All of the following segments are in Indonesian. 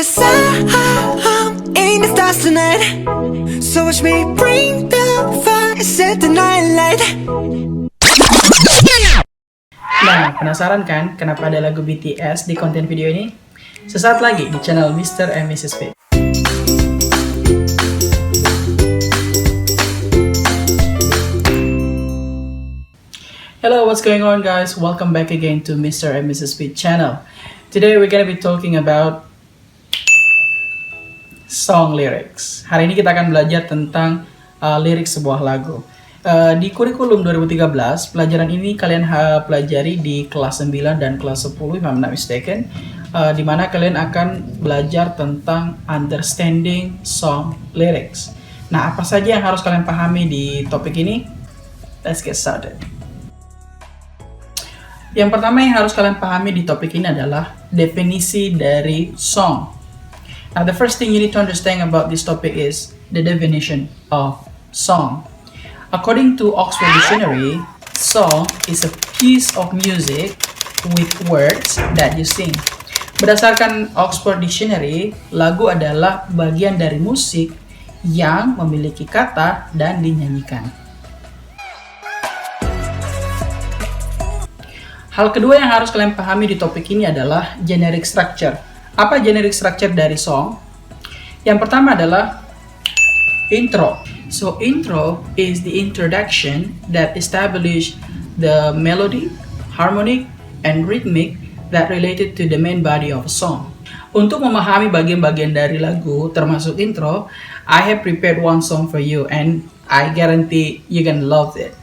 Cause I'm in the stars tonight. So watch me bring the fire, set the night light. Nah, penasaran kan kenapa ada lagu BTS di konten video ini? Sesaat lagi di channel Mr. and Mrs. Fit. Hello, what's going on guys? Welcome back again to Mr. and Mrs. Fit channel. Today we're gonna be talking about song lyrics. Hari ini kita akan belajar tentang lirik sebuah lagu. Di kurikulum 2013, pelajaran ini kalian pelajari di kelas 9 dan kelas 10, if I'm not mistaken, di mana kalian akan belajar tentang understanding song lyrics. Nah, apa saja yang harus kalian pahami di topik ini? Let's get started. Yang pertama yang harus kalian pahami di topik ini adalah definisi dari song. Now, the first thing you need to understand about this topic is the definition of song. According to Oxford Dictionary, song is a piece of music with words that you sing. Berdasarkan Oxford Dictionary, lagu adalah bagian dari musik yang memiliki kata dan dinyanyikan. Hal kedua yang harus kalian pahami di topik ini adalah generic structure. Apa generic structure dari song? Yang pertama adalah intro. So intro is the introduction that establish the melody, harmonic, and rhythmic that related to the main body of a song. Untuk memahami bagian-bagian dari lagu termasuk intro, I have prepared one song for you and I guarantee you gonna love it.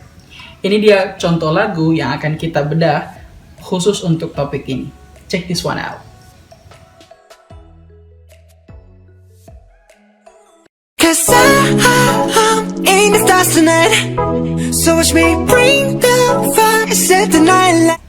Ini dia contoh lagu yang akan kita bedah khusus untuk topik ini. Check this one out. Cause I'm in the stars tonight. So watch me bring the fire, set the night light.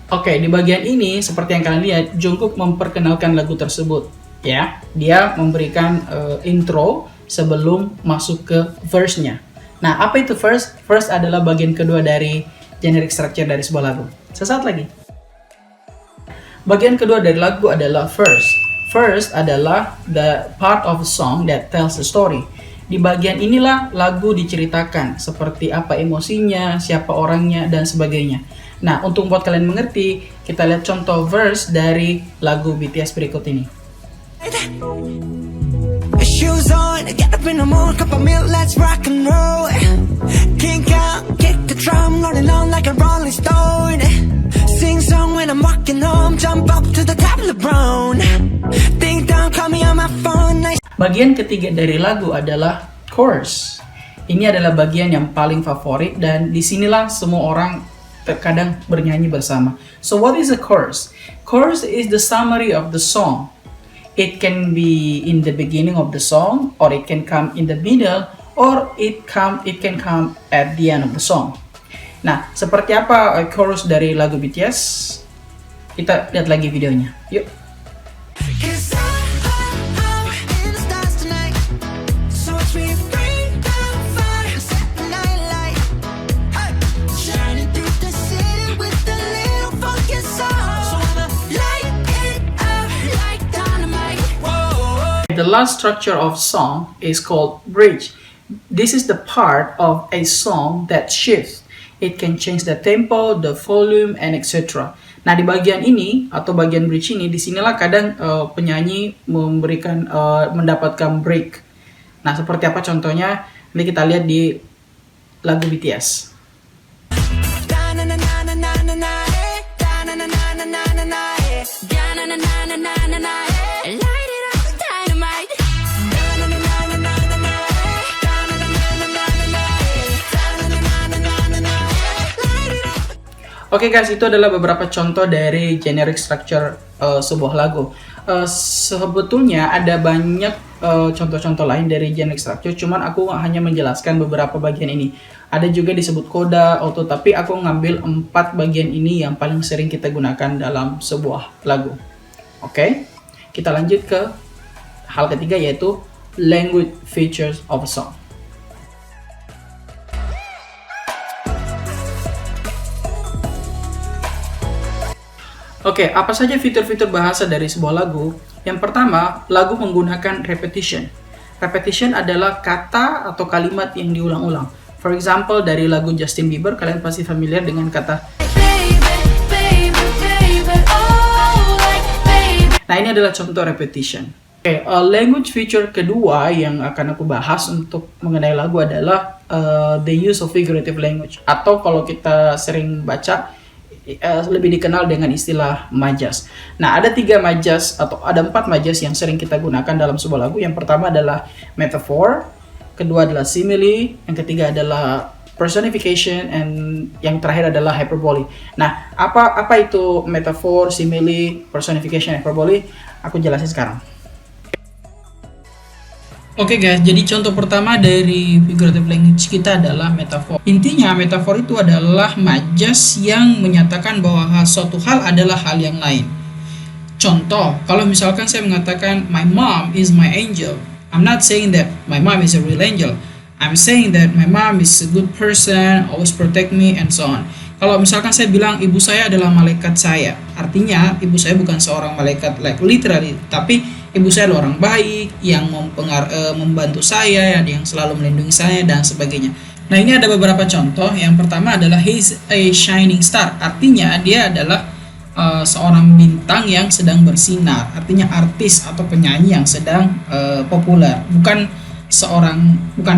Oke, di bagian ini seperti yang kalian lihat, Jungkook memperkenalkan lagu tersebut. Ya, dia memberikan intro sebelum masuk ke verse-nya. Nah, apa itu verse? Verse adalah bagian kedua dari generic structure dari sebuah lagu. Sesaat lagi. Bagian kedua dari lagu adalah verse. Verse adalah the part of a song that tells the story. Di bagian inilah lagu diceritakan, seperti apa emosinya, siapa orangnya, dan sebagainya. Nah, untuk membuat kalian mengerti, kita lihat contoh verse dari lagu BTS berikut ini. Shoes on, get up in the morning, cup of milk, let's rock and roll. Kink out, kick the drum, rolling on like a rolling stone. Sing song when I'm walking home, jump up to the top of the brown. Ding dong, call me on my phone. Bagian ketiga dari lagu adalah chorus. Ini adalah bagian yang paling favorit dan disinilah semua orang terkadang bernyanyi bersama. So what is a chorus? Chorus is the summary of the song. It can be in the beginning of the song, or it can come in the middle, or it can come at the end of the song. Nah, seperti apa chorus dari lagu BTS? Kita lihat lagi videonya. Yuk. The last structure of song is called bridge. This is the part of a song that shifts. It can change the tempo, the volume, and etc. Nah, di bagian ini atau bagian bridge ini, disinilah kadang penyanyi mendapatkan break. Nah, seperti apa contohnya? Nanti kita lihat di lagu BTS. Oke guys, itu adalah beberapa contoh dari generic structure sebuah lagu. Sebetulnya ada banyak contoh-contoh lain dari generic structure, cuman aku hanya menjelaskan beberapa bagian ini. Ada juga disebut coda, auto, tapi aku ngambil 4 bagian ini yang paling sering kita gunakan dalam sebuah lagu. Oke, kita lanjut ke hal ketiga, yaitu language features of a song. Oke, apa saja fitur-fitur bahasa dari sebuah lagu? Yang pertama, lagu menggunakan repetition. Repetition adalah kata atau kalimat yang diulang-ulang. For example, dari lagu Justin Bieber, kalian pasti familiar dengan kata Nah, ini adalah contoh repetition. Oke, language feature kedua yang akan aku bahas untuk mengenai lagu adalah the use of figurative language. Atau kalau kita sering baca, lebih dikenal dengan istilah majas. Nah, ada 3 majas atau ada 4 majas yang sering kita gunakan dalam sebuah lagu. Yang pertama adalah metaphor, kedua adalah simile, yang ketiga adalah personification, and yang terakhir adalah hyperbole. Nah, apa itu metaphor, simile, personification, hyperbole? Aku jelasin sekarang. Oke guys, jadi contoh pertama dari figurative language kita adalah metafor. Intinya metafor itu adalah majas yang menyatakan bahwa suatu hal adalah hal yang lain. Contoh, kalau misalkan saya mengatakan my mom is my angel, I'm not saying that my mom is a real angel. I'm saying that my mom is a good person, always protect me, and so on. Kalau misalkan saya bilang ibu saya adalah malaikat saya, artinya ibu saya bukan seorang malaikat like literally, tapi ibu saya adalah orang baik yang membantu saya, yang selalu melindungi saya, dan sebagainya. Nah, ini ada beberapa contoh. Yang pertama adalah he's a shining star, artinya dia adalah seorang bintang yang sedang bersinar, artinya artis atau penyanyi yang sedang populer, bukan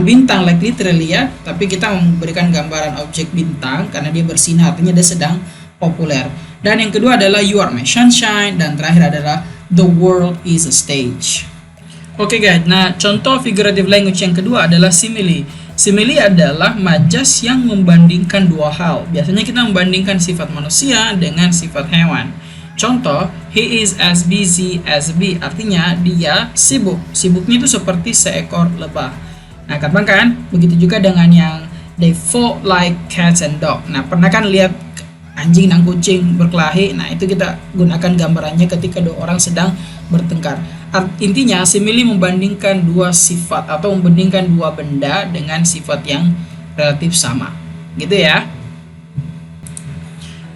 bintang like literally ya, tapi kita memberikan gambaran objek bintang karena dia bersinar, artinya dia sedang populer. Dan yang kedua adalah you are my sunshine, dan terakhir adalah the world is a stage. Oke guys, nah contoh figurative language yang kedua adalah simile. Simile adalah majas yang membandingkan dua hal. Biasanya kita membandingkan sifat manusia dengan sifat hewan. Contoh, he is as busy as a bee, artinya dia sibuk. Sibuknya itu seperti seekor lebah. Nah, gampang kan? Begitu juga dengan yang they fought like cats and dog. Nah, pernah kan lihat anjing dan kucing berkelahi? Nah, itu kita gunakan gambarannya ketika dua orang sedang bertengkar. Intinya, simile membandingkan dua sifat atau membandingkan dua benda dengan sifat yang relatif sama. Gitu ya.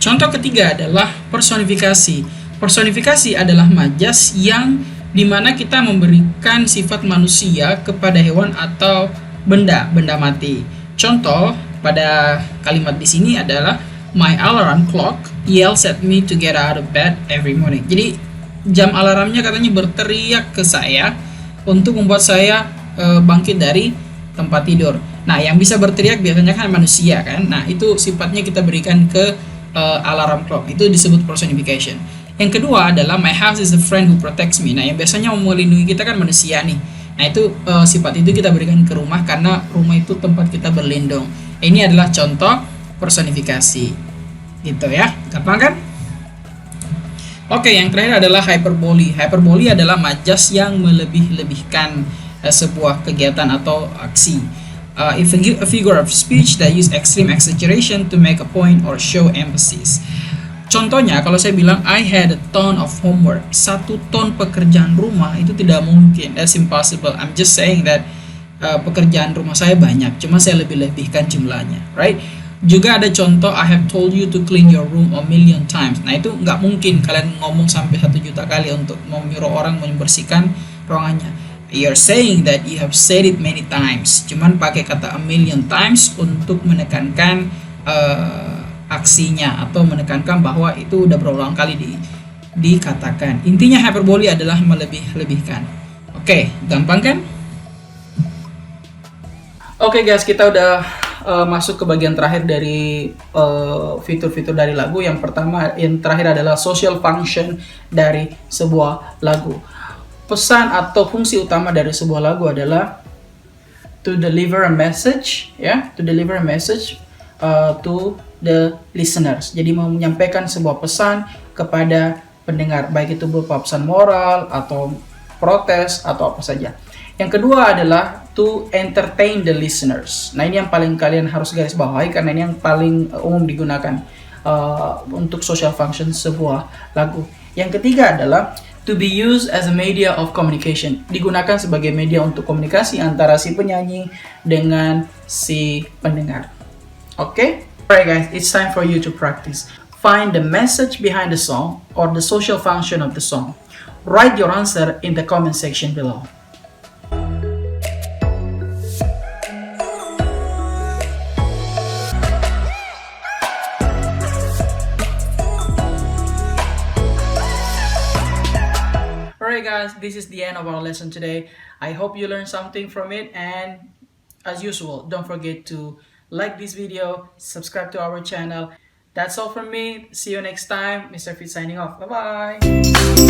Contoh ketiga adalah personifikasi. Personifikasi adalah majas yang dimana kita memberikan sifat manusia kepada hewan atau benda mati. Contoh pada kalimat di sini adalah my alarm clock yells at me to get out of bed every morning. Jadi jam alarmnya katanya berteriak ke saya untuk membuat saya bangkit dari tempat tidur. Nah, yang bisa berteriak biasanya kan manusia kan. Nah, itu sifatnya kita berikan ke alarm clock, itu disebut personification. Yang kedua adalah my house is a friend who protects me. Nah, yang biasanya melindungi kita kan manusia nih. Nah, itu sifat itu kita berikan ke rumah karena rumah itu tempat kita berlindung. Ini adalah contoh personifikasi. Gitu ya, gampang kan? Oke, yang terakhir adalah hyperbole. Hyperbole adalah majas yang melebih-lebihkan sebuah kegiatan atau aksi. A figure of speech that use extreme exaggeration to make a point or show emphasis. Contohnya, kalau saya bilang I had a ton of homework, 1 ton pekerjaan rumah, itu tidak mungkin. That's impossible. I'm just saying that pekerjaan rumah saya banyak, cuma saya lebih-lebihkan jumlahnya, right? Juga ada contoh I have told you to clean your room a million times. Nah, itu nggak mungkin kalian ngomong sampai 1 juta kali untuk menyuruh orang membersihkan ruangannya. You're saying that you have said it many times. Cuman pakai kata a million times untuk menekankan aksinya atau menekankan bahwa itu udah berulang kali dikatakan. Intinya hyperbole adalah melebih-lebihkan. Oke, gampang kan? Oke guys, kita udah masuk ke bagian terakhir dari fitur-fitur dari lagu. Yang terakhir adalah social function dari sebuah lagu. Pesan atau fungsi utama dari sebuah lagu adalah to deliver a message, to deliver a message to the listeners. Jadi menyampaikan sebuah pesan kepada pendengar, baik itu berupa pesan moral atau protes atau apa saja. Yang kedua adalah to entertain the listeners. Nah, ini yang paling kalian harus garis bawahi karena ini yang paling umum digunakan untuk social function sebuah lagu. Yang ketiga adalah to be used as a media of communication. Digunakan sebagai media untuk komunikasi antara si penyanyi dengan si pendengar. Oke? Alright guys, it's time for you to practice. find the message behind the song or the social function of the song? Write your answer in the comment section below. Alright guys, this is the end of our lesson today. I hope you learned something from it, and as usual, don't forget to like this video, subscribe to our channel. That's all from me. See you next time. Mr. Fit signing off. Bye-bye.